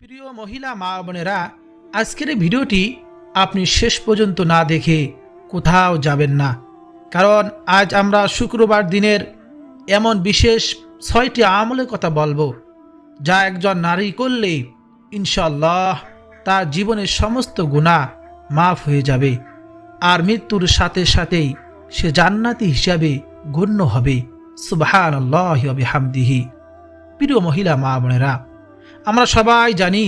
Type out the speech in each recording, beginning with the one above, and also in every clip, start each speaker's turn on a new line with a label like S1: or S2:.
S1: প্রিয় মহিলা মা বোনেরা, আজকের এই ভিডিওটি আপনি শেষ পর্যন্ত না দেখে কোথাও যাবেন না, কারণ আজ আমরা শুক্রবার দিনের এমন বিশেষ 6টি আমলের কথা বলবো, যা একজন নারী করলে ইনশাআল্লাহ তার জীবনের সমস্ত গুনাহ মাফ হয়ে যাবে আর মৃত্যুর সাথে সাথেই সে জান্নাতি হিসাবে গণ্য হবে। সুবহানাল্লাহি ওয়া বিহামদিহি। প্রিয় মহিলা মা বোনেরা, আমরা সবাই জানি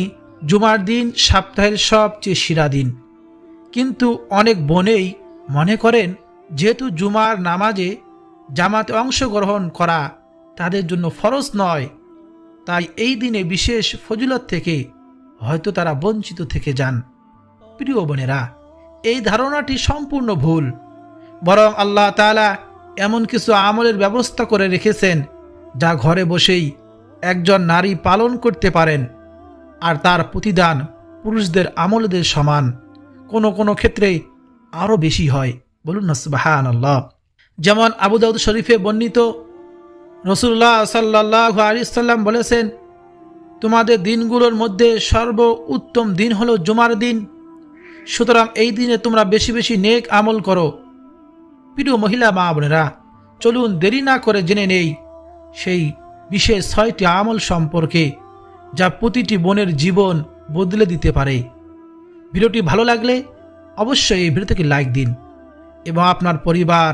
S1: জুমার দিন সপ্তাহের সবচেয়ে সেরা দিন, কিন্তু অনেক বোনেই মনে করেন যেহেতু জুমার নামাজে জামাতে অংশগ্রহণ করা তাদের জন্য ফরজ নয়, তাই এই দিনে বিশেষ ফজিলত থেকে হয়তো তারা বঞ্চিত থেকে যান। প্রিয় বোনেরা, এই ধারণাটি সম্পূর্ণ ভুল। বরং আল্লাহ তাআলা এমন কিছু আমলের ব্যবস্থা করে রেখেছেন যা ঘরে বসেই একজন নারী পালন করতে পারেন, আর তার প্রতিদান পুরুষদের আমলদের সমান, কোনো কোনো ক্ষেত্রে আরও বেশি হয়। বলুন না সুবহানাল্লাহ। যেমন আবু দাউদ শরীফে বর্ণিত রাসূলুল্লাহ সাল্লাল্লাহু আলাইহি সাল্লাম বলেছেন, তোমাদের দিনগুলোর মধ্যে সর্ব উত্তম দিন হলো জুমার দিন, সুতরাং এই দিনে তোমরা বেশি বেশি নেক আমল করো। প্রিয় মহিলা মা বোনেরা, চলুন দেরি না করে জেনে নেই সেই বিশেষ 6টি আমল সম্পর্কে, যা প্রতিটি বোনের জীবন বদলে দিতে পারে। ভিডিওটি ভালো লাগলে অবশ্যই এই ভিডিওটিকে লাইক দিন এবং আপনার পরিবার,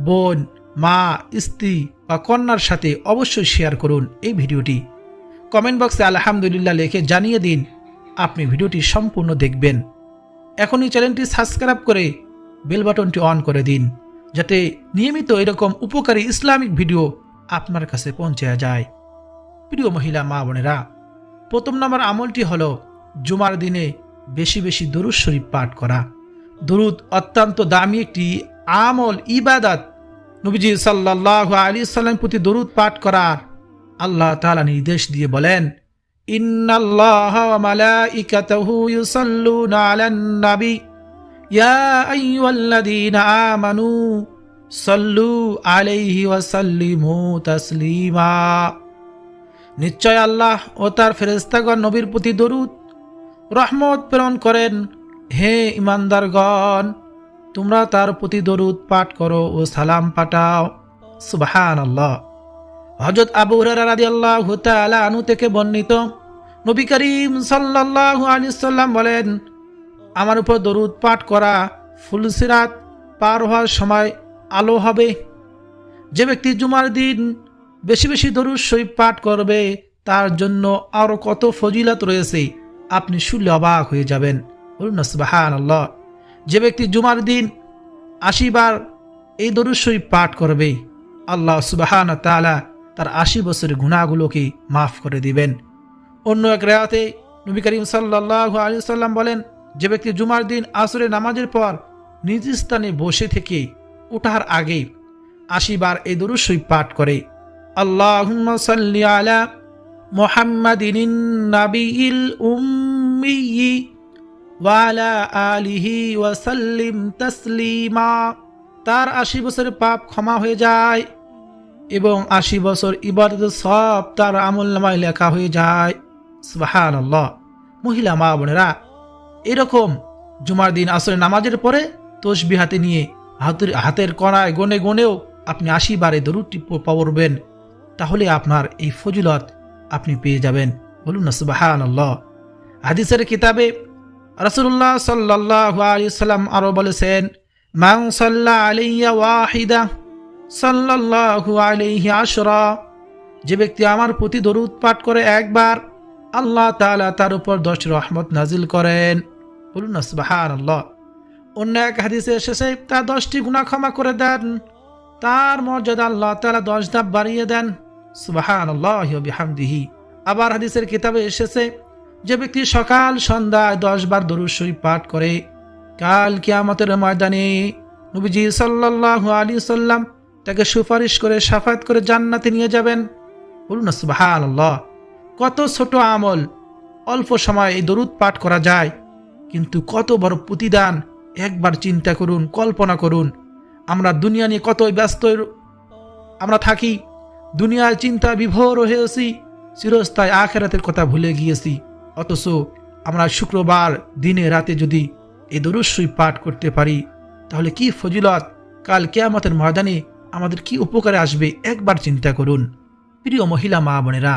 S1: বোন, মা, স্ত্রী বা কন্যার সাথে অবশ্যই শেয়ার করুন এই ভিডিওটি। কমেন্ট বক্সে আলহামদুলিল্লাহ লিখে জানিয়ে দিন আপনি ভিডিওটি সম্পূর্ণ দেখবেন। এখনই চ্যানেলটি সাবস্ক্রাইব করে বেল বাটনটি অন করে দিন, যাতে নিয়মিত এরকম উপকারী ইসলামিক ভিডিও আপনার কাছে পৌঁছে যায়। প্রিয় মহিলা মা বোনেরা, প্রথম নম্বর আমলটি হলো জুমার দিনে বেশি বেশি দরুদ শরীফ পাঠ করা। দরুদ অত্যন্ত দামি একটি আমল, ইবাদত। নবীজি সাল্লাল্লাহু আলাইহি সাল্লাম প্রতি দরুদ পাঠ করার আল্লাহ তাআলা নির্দেশ দিয়ে বলেন, ইন্নাল্লাহা ওয়া মালাইকাতাহু ইউসাল্লুনা আলান নবী ইয়া আইয়ুহাল্লাযীনা আমানু সাল্লু আলাইহি ওয়া সাল্লিমু তাসলিমা। নিশ্চয় আল্লাহ ও তার ফেরেশতাগণ নবীর প্রতি দরুদ রহমত প্রেরণ করেন। হে ঈমানদারগণ, তোমরা তার প্রতি দরুদ পাঠ করো ও সালাম পাঠাও। সুবহানাল্লাহ। হযরত আবু হুরায়রা রাদিয়াল্লাহু তাআলা আনহু থেকে বর্ণিত, নবী করিম সাল্লাল্লাহু আলাইহি সাল্লাম বলেন, আমার উপর দরুদ পাঠ করা ফুলসিরাত পার হওয়ার সময় আলো হবে। যে ব্যক্তি জুমার দিন বেশি বেশি দরুদ শরীফ পাঠ করবে তার জন্য আরো কত ফজিলত রয়েছে, আপনি শুনলে অবাক হয়ে যাবেন। বলুন না সুবহানাল্লাহ। যে ব্যক্তি জুমার দিন 80 বার এই দরুদ শরীফ পাঠ করবে, আল্লাহ সুবহানাহু ওয়া তাআলা তার 80 বছরের গুনাহগুলোকে মাফ করে দিবেন। অন্য এক রাতে নবী করিম সাল্লাল্লাহু আলাইহি সাল্লাম বলেন, যে ব্যক্তি জুমার দিন আসরের নামাজের পর নিজ স্থানে বসে থেকে ওঠার আগে 80 বার এই দরুদ শরীফ পাঠ করে, আল্লাহুম্মা সাল্লি আলা মুহাম্মাদিন নাবিয়িল উম্মি ওয়া আলা আলিহি ওয়া সাল্লিম তাসলিমা, তার 80 বছরের পাপ ক্ষমা হয়ে যায় এবং 80 বছর ইবাদত সব তার আমলনামায় লেখা হয়ে যায়। সুবহানাল্লাহ। মহিলা মা বোনেরা, এরকম জুমার দিন আসরের নামাজের পরে তসবিহ হাতে নিয়ে হাতের কণায় গনে গনেও আপনি 80 বারে দরুদটি পড়বেন, তাহলে আপনার এই ফজিলত আপনি পেয়ে যাবেন। বলুন না সুবহানাল্লাহ। হাদিসের কিতাবে রাসূলুল্লাহ সাল্লাল্লাহু আলাইহি সাল্লাম আরো বলেছেন, মান সাল্লা আলাইয়া ওয়াহিদা সাল্লাল্লাহু আলাইহি আশরা, যে ব্যক্তি আমার প্রতি দরুদ পাঠ করে একবার, আল্লাহ তাআলা তার উপর 10 রহমত নাজিল করেন। বলুন না সুবহানাল্লাহ। অন্য এক হাদিসে এসেছে, তার 10টি গুনাহ ক্ষমা করে দেন, তার মর্যাদা আল্লাহ তাআলা 10 ধাপ বাড়িয়ে দেন। সুবহানাল্লাহি ওয়া বিহামদিহি। আবার হাদিসের কিতাবে এসেছে, যে ব্যক্তি সকাল সন্ধ্যায় 10 বার দরুদ শরীফ পাঠ করে, কাল কিয়ামতের ময়দানে নবীজি সাল্লাল্লাহু আলাইহি সাল্লাম তাকে সুপারিশ করে শাফায়াত করে জান্নাতে নিয়ে যাবেন। বলুন না সুবহানাল্লাহ। কত ছোট আমল, অল্প সময় এই দরুদ পাঠ করা যায়, কিন্তু কত বড় প্রতিদান। একবার চিন্তা করুন, কল্পনা করুন, আমরা দুনিয়া নিয়ে কত ব্যস্ত আমরা থাকি, দুনিয়ার চিন্তা বিভোর হয়েছি, চিরস্থায়ী আখিরাতের কথা ভুলে গিয়েছি। অথচ আমরা শুক্রবার দিনে রাতে যদি এই দরুদ শরীফ পাঠ করতে পারি তাহলে কি ফজিলত, কাল কিয়ামতের ময়দানে আমাদের কি উপকারে আসবে একবার চিন্তা করুন। প্রিয় মহিলা মা বোনেরা,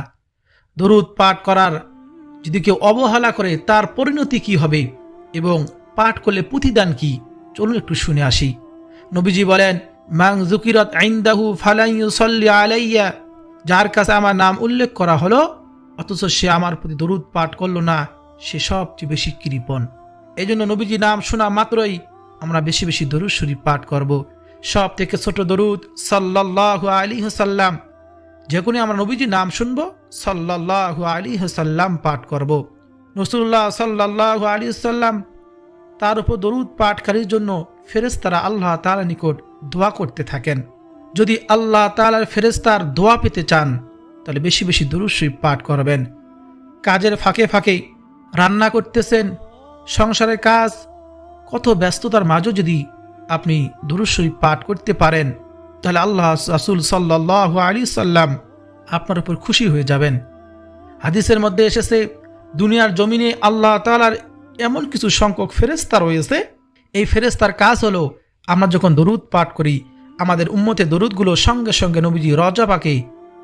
S1: দরুদ পাঠ করার যদি কেউ অবহেলা করে তার পরিণতি কি হবে এবং পাঠ করলে প্রতিদান কি, চলুন একটু শুনে আসি। নবীজি বলেন, মান যুকিরাত ইনদাহু ফালা ইউসাল্লি আলাইয়া, যার কাছে আমার নাম উল্লেখ করা হলো অথচ সে আমার প্রতি দরুদ পাঠ করলো না, সে সবচেয়ে বেশি কৃপণ। এই জন্য নবীজি নাম শোনা মাত্রই আমরা বেশি বেশি দরুদ শরীফ পাঠ করব। সব থেকে ছোট দরুদ সাল্লাল্লাহু আলাইহি ওয়াসাল্লাম, যখনই আমরা নবীজি নাম শুনব সাল্লাল্লাহু আলাইহি ওয়াসাল্লাম পাঠ করব। রাসূলুল্লাহ সাল্লাল্লাহু আলাইহি ওয়াসাল্লাম তার উপর দরুদ পাঠকারীর জন্য ফেরেশতারা আল্লাহ তাআলার নিকট দোয়া করতে থাকেন। যদি আল্লাহ তাআলার ফেরেশতার দোয়া পেতে চান তাহলে বেশি বেশি দরুদ শরীফ পাঠ করবেন। কাজের ফাঁকে ফাঁকে রান্না করতেছেন, সংসারের কাজ, কত ব্যস্ততার মাঝেও যদি আপনি দরুদ শরীফ পাঠ করতে পারেন তাহলে আল্লাহ রাসূল সাল্লাল্লাহু আলাইহি সাল্লাম আপনার উপর খুশি হয়ে যাবেন। হাদিসের মধ্যে এসেছে, দুনিয়ার জমিনে আল্লাহ তাআলার এমন কিছু সংখ্যক ফেরেশতা রয়েছে, এই ফেরেশতার কাজ হলো আমরা যখন দরুদ পাঠ করি আমাদের উম্মতের দরুদগুলো সঙ্গে সঙ্গে নবীজি রওজা পাকে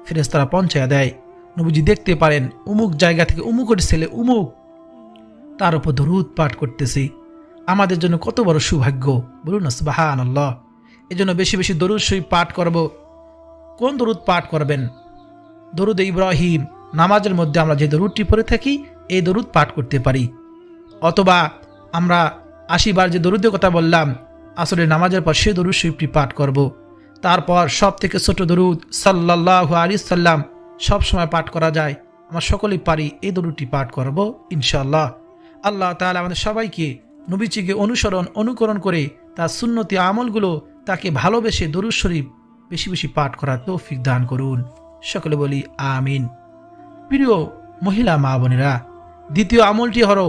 S1: ফেরেশতারা পৌঁছায়া দেয়। নবীজি দেখতে পারেন উমুক জায়গা থেকে উমুকের ছেলে উমুক তার উপর দরুদ পাঠ করতেছে। আমাদের জন্য কত বড় সৌভাগ্য, বলুন না সুবহানাল্লাহ। এই জন্য বেশি বেশি দরুদ শরীফ পাঠ করব। কোন দরুদ পাঠ করবেন? দরুদ ইব্রাহিম, নামাজের মধ্যে আমরা যে দরুদটি পড়ে থাকি এই দরুদ পাঠ করতে পারি। অথবা আমরা ৮০ বার যে দরুদের কথা বললাম আসলে নামাজের পর সেই দরুদ শরীফটি পাঠ করব। তারপর সব থেকে ছোট দরুদ সাল্লাল্লাহু আলাইহি সাল্লাম সব সময় পাঠ করা যায়, আমরা সকলেই পারি, এই দরুদটি পাঠ করব ইনশাআল্লাহ। আল্লাহ তাআলা আমাদের সবাইকে নবীজিকে অনুকরণ করে তার সুন্নতি আমলগুলো তাকে ভালোবেসে দরুদ শরীফ বেশি বেশি পাঠ করার তৌফিক দান করুন। সকলে বলি আমিন। প্রিয় মহিলা মা বোনেরা, দ্বিতীয় আমলটি হলো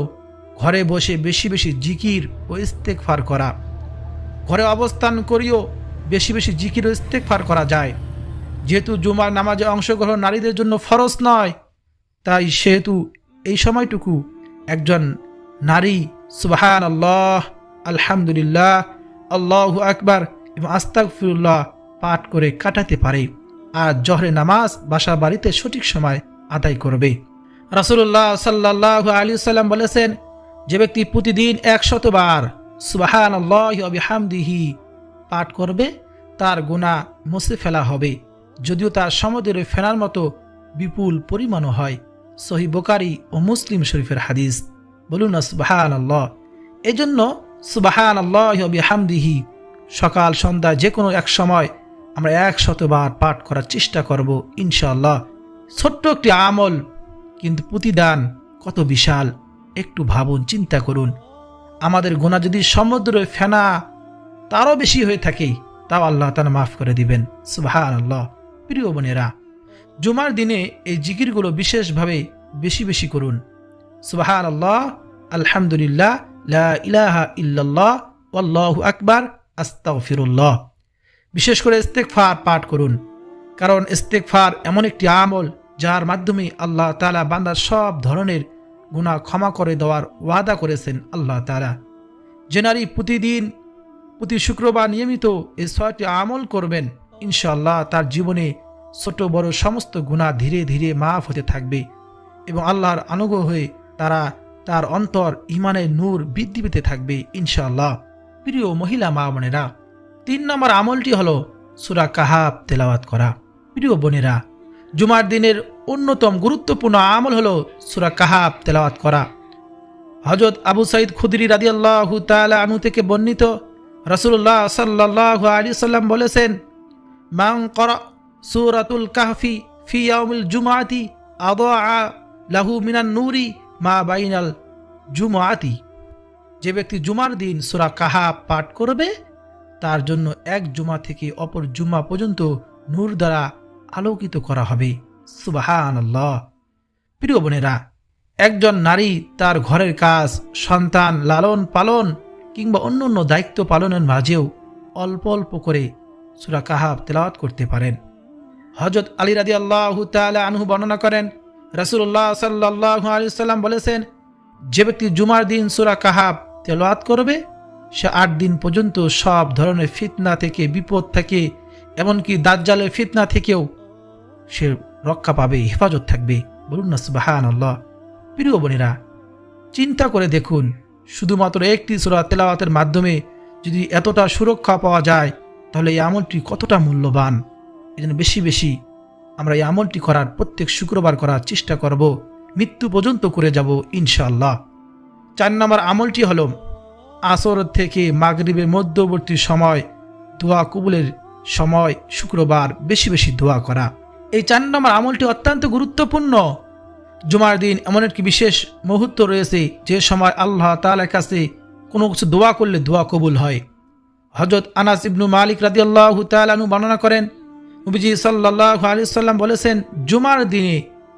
S1: ঘরে বসে বেশি বেশি জিকির ও ইস্তেগফার করা। ঘরে অবস্থান করিও বেশি বেশি জিকির ও ইস্তেগফার করা যায়। যেহেতু জুমার নামাজে অংশগ্রহণ নারীদের জন্য ফরজ নয়, তাই সেহেতু এই সময়টুকু একজন নারী সুবহানাল্লাহ, আলহামদুলিল্লাহ, আল্লাহু আকবার এবং আস্তাগফিরুল্লাহ পাঠ করে কাটাতে পারে। আর জহরে নামাজ বাসা বাড়িতে সঠিক সময় আদায় করবে। রাসূলুল্লাহ সাল্লাল্লাহু আলাইহি ওয়াসাল্লাম বলেছেন, যে ব্যক্তি প্রতিদিন ১০০ বার সুবহানাল্লাহি ওয়া বিহামদিহি পাঠ করবে তার গুনাহ মুছে ফেলা হবে, যদিও তার সমুদ্রের ফেনার মতো বিপুল পরিমাণও হয়। সহিহ বুখারী ও মুসলিম শরীফের হাদিস। বলুন না সুবহানাল্লাহ। এজন্য সুবহানাল্লাহি ওয়া বিহামদিহি সকাল সন্ধ্যা যে কোনো এক সময় আমরা ১০০ বার পাঠ করার চেষ্টা করব ইনশাআল্লাহ। ছোট্ট একটি আমল কিন্তু প্রতিদান কত বিশাল, একটু ভাবুন, চিন্তা করুন। আমাদের গুনাহ যদি সমুদ্রের ফেনা তারও বেশি হয়ে থাকে তাও আল্লাহ তাআলা মাফ করে দিবেন। সুবহানাল্লাহ। প্রিয় বোনেরা, জুমার দিনে এই জিকিরগুলো বিশেষভাবে বেশি বেশি করুন। সুবহানাল্লাহ, আলহামদুলিল্লাহ, লা ইলাহা ইল্লাল্লাহ, আল্লাহু আকবার, আস্তাগফিরুল্লাহ। বিশেষ করে ইস্তেগফার পাঠ করুন, কারণ ইস্তেগফার এমন একটি আমল যার মাধ্যমে আল্লাহ তাআলা বান্দার সব ধরনের গুনাহ ক্ষমা করে দেওয়ার ওয়াদা করেছেন আল্লাহ তাআলা। যে নারী প্রতি শুক্রবার নিয়মিত এই ৬টি আমল করবেন ইনশাআল্লাহ তার জীবনে ছোট বড় সমস্ত গুনাহ ধীরে ধীরে মাফ হতে থাকবে এবং আল্লাহর অনুগ্রহ হয়ে তার অন্তর ঈমানের নূর বৃদ্ধি পেতে থাকবে ইনশাআল্লাহ। প্রিয় মহিলা মা বোনেরা, ৩ নম্বর আমলটি হলো সূরা কাহাফ তেলাওয়াত করা। প্রিয় বোনেরা, জুমার দিনের অন্যতম গুরুত্বপূর্ণ আমল হলো সূরা কাহাফ তেলাওয়াত করা। হযরত আবু সাঈদ খুদরি রাদিয়াল্লাহু তাআলা আনহু থেকে বর্ণিত, রাসূলুল্লাহ সাল্লাল্লাহু আলাইহি সাল্লাম বলেছেন, মান ক্বারা সূরাতুল কাহফি ফি ইয়াউমিল জুমআতি আযআ লাহু মিনান নূরি মা বাইনাল জুমআতি। যে ব্যক্তি জুমার দিন সূরা কাহাফ পাঠ করবে তার জন্য এক জুমা থেকে অপর জুমা পর্যন্ত নূর দ্বারা আলোকিত করা হবে। সুবহানাল্লাহ। প্রিয় বোনেরা, একজন নারী তার ঘরের কাজ, সন্তান লালন পালন কিংবা অন্যান্য দায়িত্ব পালনের মাঝেও অল্প অল্প করে সূরা কাহাফ তেলাওয়াত করতে পারেন। হযরত আলী রাদিয়াল্লাহু তাআলা আনহু বর্ণনা করেন, রাসূলুল্লাহ সাল্লাল্লাহু আলাইহি সাল্লাম বলেছেন, যে ব্যক্তি জুমার দিন সূরা কাহাফ তেলাওয়াত করবে সে ৮ দিন পর্যন্ত সব ধরনের ফিতনা থেকে, বিপদ থেকে, এমনকি দাজ্জালের ফিতনা থেকেও সে রক্ষা পাবে, হেফাজত থাকবে। বলুন না সুবহানাল্লাহ। প্রিয় বোনেরা, চিন্তা করে দেখুন, শুধুমাত্র একটি সূরা তেলাওয়াতের মাধ্যমে যদি এতটা সুরক্ষা পাওয়া যায় তাহলে এই আমলটি কতটা মূল্যবান। এজন্য বেশি বেশি আমরা এই আমলটি করার, প্রত্যেক শুক্রবার করার চেষ্টা করব, মৃত্যু পর্যন্ত করে যাব ইনশাআল্লাহ। ৪ নম্বর আমলটি হলো আসর থেকে মাগরিবের মধ্যবর্তী সময়, দোয়া কবুলের সময় শুক্রবার বেশি বেশি দোয়া করা। এই ৪ নম্বর আমলটি অত্যন্ত গুরুত্বপূর্ণ। জুমার দিন এমন একটি বিশেষ মুহূর্ত রয়েছে যে সময় আল্লাহ তাআলার কাছে কোনো কিছু দোয়া করলে দোয়া কবুল হয়। হযরত আনাস ইবনু মালিক রাদিয়াল্লাহু তাআলা আনহু বর্ণনা করেন, নবীজি সাল্লাল্লাহু আলাইহি সাল্লাম বলেছেন, জুমার দিনে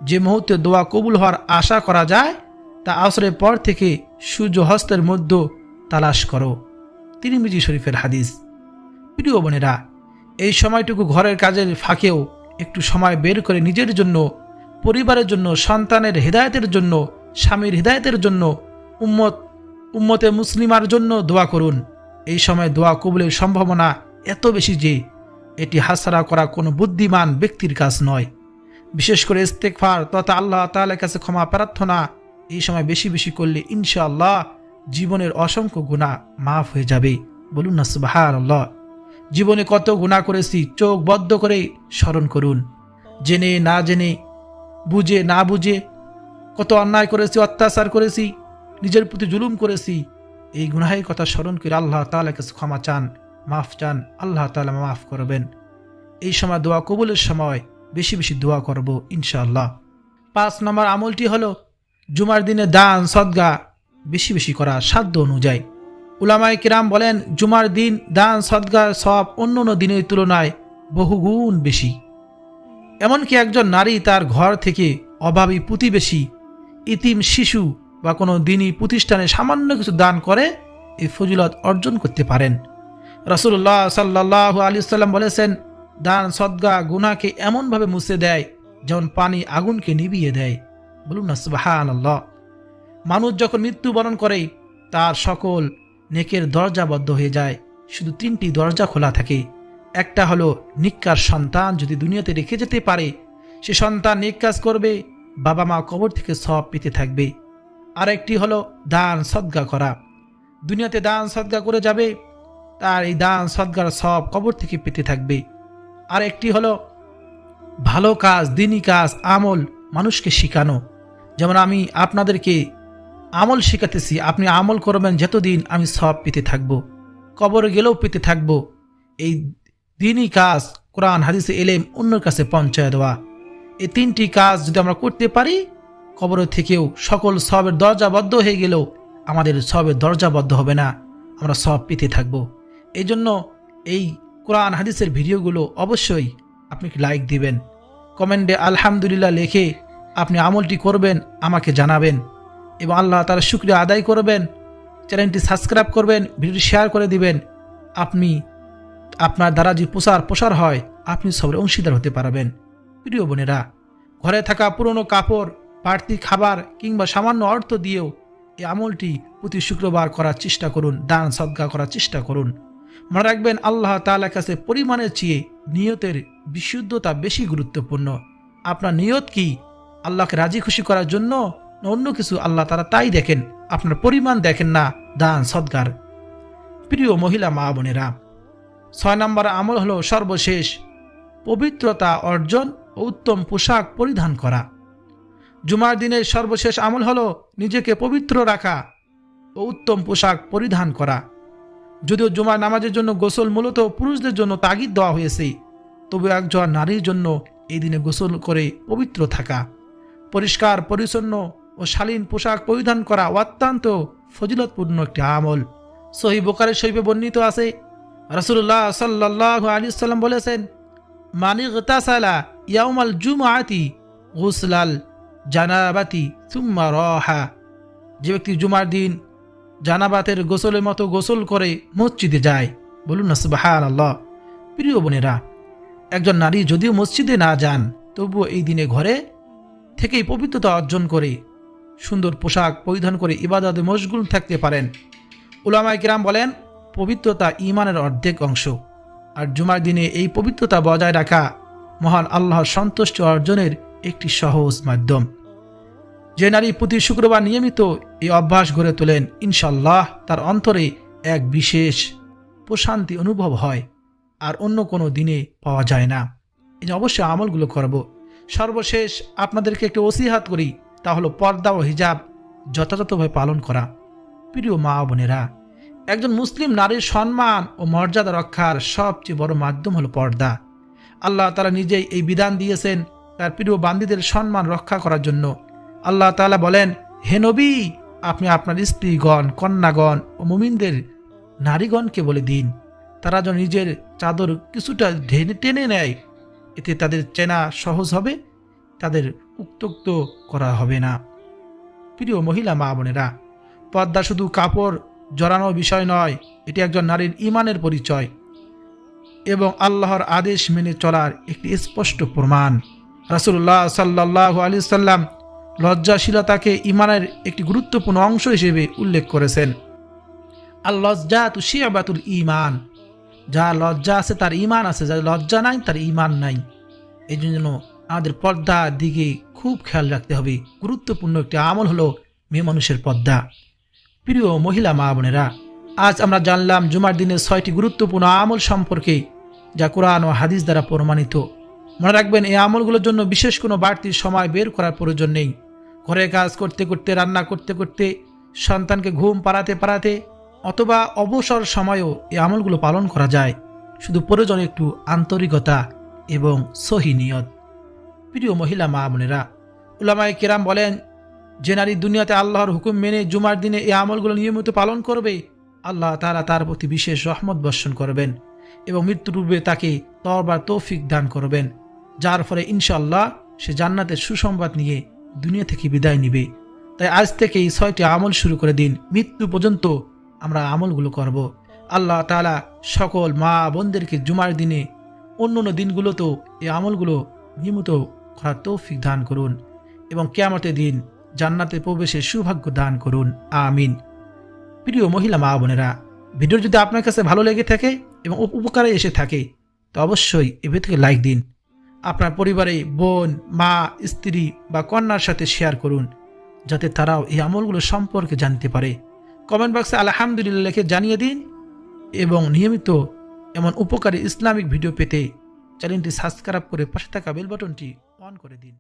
S1: যে মুহূর্তে দোয়া কবুল হওয়ার আশা করা যায় তা আসরের পর থেকে সূর্য হস্তের মধ্যে তালাশ করো। তিরমিজি শরীফের হাদিস। প্রিয় বোনেরা, এই সময়টুকু ঘরের কাজের ফাঁকেও একটু সময় বের করে নিজের জন্য, পরিবারের জন্য, সন্তানের হেদায়েতের জন্য, স্বামীর হেদায়েতের জন্য, উম্মতে মুসলিমার জন্য দোয়া করুন। এই সময় দোয়া কবুলের সম্ভাবনা এত বেশি যে এটি হাতছাড়া করা কোনো বুদ্ধিমান ব্যক্তির কাজ নয়। বিশেষ করে ইস্তেগফার তথা আল্লাহ তাআলার কাছে ক্ষমা প্রার্থনা এই সময় বেশি বেশি করলে ইনশাআল্লাহ জীবনের অসংখ্য গুনাহ মাফ হয়ে যাবে। বলুন না সুবহানাল্লাহ। জীবনে কত গুনাহ করেছি, চোখ বদ্ধ করে স্মরণ করুন। জেনে না জেনে, বুঝে না বুঝে কত অন্যায় করেছি, অত্যাচার করেছি, নিজের প্রতি জুলুম করেছি। এই গুনাহের কথা স্মরণ করে আল্লাহ তাআলার কাছে ক্ষমা চান, মাফ চান, আল্লাহ তাআলা মাফ করবেন। এই সময় দোয়া কবুলের সময় বেশি বেশি দোয়া করব ইনশাআল্লাহ। ৫ নম্বর আমলটি হলো জুমার দিনে দান সদকা বেশি বেশি করা সাধ্য অনুযায়ী। উলামায়ে কিরাম বলেন, জুমার দিন দান সদকার সব অন্য অন্য দিনের তুলনায় বহুগুণ বেশি। এমনকি একজন নারী তার ঘর থেকে অভাবী প্রতিবেশী, ইতিম শিশু বা কোনো দিনী প্রতিষ্ঠানে সামান্য কিছু দান করে এই ফজিলত অর্জন করতে পারেন। রাসূলুল্লাহ সাল্লাল্লাহু আলাইহি সাল্লাম বলেছেন, দান সদকা গুনাহকে এমনভাবে মুছে দেয় যেমন পানি আগুনকে নিভিয়ে দেয়। বলুন না সুবহানাল্লাহ। মানুষ যখন মৃত্যুবরণ করে তার সকল নেকের দরজা বদ্ধ হয়ে যায়, শুধু 3টি দরজা খোলা থাকে। একটা হলো নিক্কার সন্তান যদি দুনিয়াতে রেখে যেতে পারে, সে সন্তান নেক কাজ করবে, বাবা মা কবর থেকে সওয়াব পেতে থাকবে। আর একটি হলো দান সদকা করা, দুনিয়াতে দান সদকা করে যাবে, তার এই দান সদকার সওয়াব কবর থেকে পেতে থাকবে। আর একটি হলো ভালো কাজ, দ্বীনি কাজ, আমল মানুষকে শেখানো। যেমন আমি আপনাদেরকে আমল শেখাতেছি, আপনি আমল করবেন যতদিন আমি সওয়াব পেতে থাকব, কবরে গেলেও পেতে থাকব। এই দ্বীনি কাজ, কোরআন হাদিসে এলেম অন্যের কাছে পৌঁছায় দেওয়া, এই 3টি কাজ যদি আমরা করতে পারি, কবরের থেকেও সকল সওয়াবের দরজা বদ্ধ হয়ে গেলেও আমাদের সওয়াবের দরজা বদ্ধ হবে না, আমরা সওয়াব পেতে থাকব। এই জন্য এই কোরআন হাদিসের ভিডিওগুলো অবশ্যই আপনি লাইক দিবেন, কমেন্টে আলহামদুলিল্লাহ লিখে আপনি আমলটি করবেন, আমাকে জানাবেন এবং আল্লাহ তাআলার শুকরিয়া আদায় করবেন। চ্যানেলটি সাবস্ক্রাইব করবেন, ভিডিওটি শেয়ার করে দিবেন। আপনি আপনার দ্বারা যে প্রসার হয় আপনি সবের অংশীদার হতে পারবেন। প্রিয় বোনেরা, ঘরে থাকা পুরনো কাপড়, বাড়তি খাবার কিংবা সামান্য অর্থ দিয়েও এই আমলটি প্রতি শুক্রবার করার চেষ্টা করুন, দান সদকা করার চেষ্টা করুন। মনে রাখবেন, আল্লাহ তাআলার কাছে পরিমাণের চেয়ে নিয়তের বিশুদ্ধতা বেশি গুরুত্বপূর্ণ। আপনার নিয়ত কি? আল্লাহকে রাজি খুশি করার জন্য না অন্য কিছু? আল্লাহ তাআলা তাই দেখেন, আপনার পরিমাণ দেখেন না দান সদকার। প্রিয় মহিলা মা বোনেরা, 6 নম্বর আমল হলো সর্বশেষ পবিত্রতা অর্জন ও উত্তম পোশাক পরিধান করা। জুমার দিনের সর্বশেষ আমল হলো নিজেকে পবিত্র রাখা ও উত্তম পোশাক পরিধান করা। যদিও জুমার নামাজের জন্য গোসল মূলত পুরুষদের জন্য তাগিদ দেওয়া হয়েছে, তবে একজন নারীর জন্য এই দিনে গোসল করে পবিত্র থাকা, পরিষ্কার পরিচ্ছন্ন ও শালীন পোশাক পরিধান করা অত্যন্ত ফজিলতপূর্ণ একটি আমল। সহিহ বুখারী শরীফে বর্ণিত আছে, রাসূলুল্লাহ সাল্লাল্লাহু আলাইহি সাল্লাম বলেছেন, মান ইগতাসালা ইয়াউমাল জুমআতি গুসলাল জানাবাতি সুম্মা রাহা। যে ব্যক্তি জুমার দিন জানাবাতের গোসলের মতো গোসল করে মসজিদে যায়। বলুন না সুবহানাল্লাহ। প্রিয় বোনেরা, একজন নারী যদিও মসজিদে না যান তবুও এই দিনে ঘরে থেকেই পবিত্রতা অর্জন করে সুন্দর পোশাক পরিধান করে ইবাদতে মশগুল থাকতে পারেন। উলামায়ে কিরাম বলেন, পবিত্রতা ঈমানের অর্ধেক অংশ, আর জুমার দিনে এই পবিত্রতা বজায় রাখা মহান আল্লাহর সন্তুষ্টি অর্জনের একটি সহজ মাধ্যম। যে নারী প্রতি শুক্রবার নিয়মিত এই অভ্যাস গড়ে তোলেন, ইনশাল্লাহ তার অন্তরে এক বিশেষ প্রশান্তি অনুভব হয়, আর অন্য কোনো দিনে পাওয়া যায় না। এই যে অবশ্যই আমলগুলো করব। সর্বশেষ আপনাদেরকে একটি ওসিহাত করি, তা হলো পর্দা ও হিজাব যথাযথভাবে পালন করা। প্রিয় মা বোনেরা, একজন মুসলিম নারীর সম্মান ও মর্যাদা রক্ষার সবচেয়ে বড় মাধ্যম হলো পর্দা। আল্লাহ তাআলা নিজেই এই বিধান দিয়েছেন তার প্রিয় বান্দীদের সম্মান রক্ষা করার জন্য। আল্লাহ তাআলা বলেন, হে নবী, আপনি আপনার স্ত্রীগণ, কন্যাগণ ও মুমিনদের নারীগণকে বলে দিন, তারা যেন নিজের চাদর কিছুটা টেনে নেয়, এতে তাদের চেনা সহজ হবে, তাদের উত্ত্যক্ত করা হবে না। প্রিয় মহিলা মা বোনেরা, পর্দা শুধু কাপড় জড়ানোর বিষয় নয়, এটি একজন নারীর ঈমানের পরিচয় এবং আল্লাহর আদেশ মেনে চলার একটি স্পষ্ট প্রমাণ। রাসূলুল্লাহ সাল্লাল্লাহু আলাইহি সাল্লাম লজ্জাশীলতাকে ঈমানের একটি গুরুত্বপূর্ণ অংশ হিসেবে উল্লেখ করেছেন। আল লজ্জাতু শি'বাতুল ঈমান, যা লজ্জা আছে তার ঈমান আছে, যার লজ্জা নাই তার ঈমান নাই। এই জন্য আমাদের পর্দার দিকে খুব খেয়াল রাখতে হবে। গুরুত্বপূর্ণ একটি আমল হলো মেয়ে মানুষের পর্দা। প্রিয় মহিলা মা বোনেরা, আজ আমরা জানলাম জুমার দিনের 6টি গুরুত্বপূর্ণ আমল সম্পর্কে, যা কোরআন ও হাদিস দ্বারা প্রমাণিত। মনে রাখবেন, এই আমলগুলোর জন্য বিশেষ কোনো বাড়তি সময় বের করার প্রয়োজন নেই। ঘরে কাজ করতে করতে, রান্না করতে করতে, সন্তানকে ঘুম পাড়াতে পাড়াতে অথবা অবসর সময়েও এই আমলগুলো পালন করা যায়। শুধু প্রয়োজন একটু আন্তরিকতা এবং সহি নিয়ত। প্রিয় মহিলা মা বোনেরা, উলামায়ে কেরাম বলেন, যে নারী দুনিয়াতে আল্লাহর হুকুম মেনে জুমার দিনে এই আমলগুলো নিয়মিত পালন করবে, আল্লাহ তাআলা তার প্রতি বিশেষ রহমত বর্ষণ করবেন এবং মৃত্যুর পূর্বে তাকে তওবার তৌফিক দান করবেন, যার ফলে ইনশাআল্লাহ সে জান্নাতের সুসংবাদ নিয়ে দুনিয়া থেকে বিদায় নিবে। তাই আজ থেকে এই 6টি আমল শুরু করে দিন, মৃত্যু পর্যন্ত আমরা আমলগুলো করব। আল্লাহ তাআলা সকল মা বোনদেরকে জুমার দিনে, অন্য দিনগুলোতেও এই আমলগুলো নিয়মিত করার তৌফিক দান করুন এবং কিয়ামতের দিন জান্নাতে প্রবেশের সৌভাগ্য দান করুন, আমিন। প্রিয় মহিলা মা বোনেরা, ভিডিও যদি আপনার কাছে ভালো লেগে থাকে এবং উপকারে এসে থাকে, তো অবশ্যই এই ভিডিওকে লাইক দিন। আপনার পরিবারে বোন, মা, স্ত্রী বা কন্যার সাথে শেয়ার করুন, যাতে তারাও এই আমলগুলো সম্পর্কে জানতে পারে। কমেন্ট বক্সে আলহামদুলিল্লাহ লিখে জানিয়ে দিন এবং নিয়মিত এমন উপকারী ইসলামিক ভিডিও পেতে চ্যানেলটি সাবস্ক্রাইব করে পাশে থাকা বেল বাটনটি অন করে দিন।